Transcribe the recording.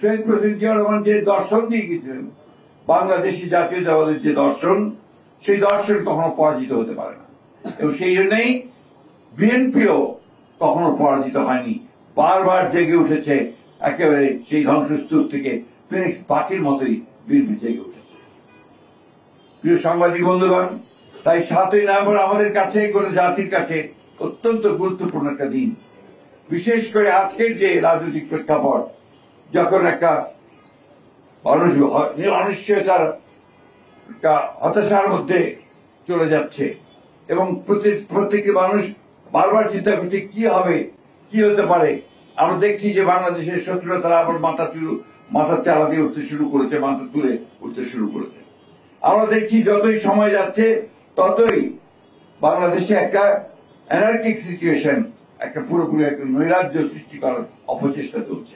শহীদ president Zia Rahman যে দর্শন দিয়ে গেছিলেন, বাংলাদেশি জাতীয়তাবাদের যে দর্শন, সেই দর্শন কখনো পরাজিত হতে পারে না। এবং সেই জন্যই বিএনপিও কখনো পরাজিত হয়নি, বারবার জেগে উঠেছে, একেবারে সেই ধ্বংসস্তূপ থেকে ফিনিক্স পাখির মতোই বিএনপি জেগে উঠেছে। প্রিয় সাংবাদিক বন্ধুগণ, তাই 7ই নভেম্বর আমাদের কাছে, গোটা জাতির কাছে অত্যন্ত গুরুত্বপূর্ণ একটা দিন। বিশেষ করে আজকের যে রাজনৈতিক প্রেক্ষাপট, যখন একটা অনিশ্চয়তার একটা হতাশার মধ্যে চলে যাচ্ছে এবং প্রত্যেকটি মানুষ বারবার চিন্তা করছে কি হবে, কি হতে পারে। আমরা দেখছি যে বাংলাদেশের শত্রুরা তারা আবার মাথা চালা দিয়ে উঠতে শুরু করেছে, মাথা তুলে উঠতে শুরু করেছে। আমরা দেখছি যতই সময় যাচ্ছে ততই বাংলাদেশে একটা অ্যানার্কিক সিচুয়েশন, একটা পুরোপুরি একটা নৈরাজ্য সৃষ্টি করার অপচেষ্টা চলছে।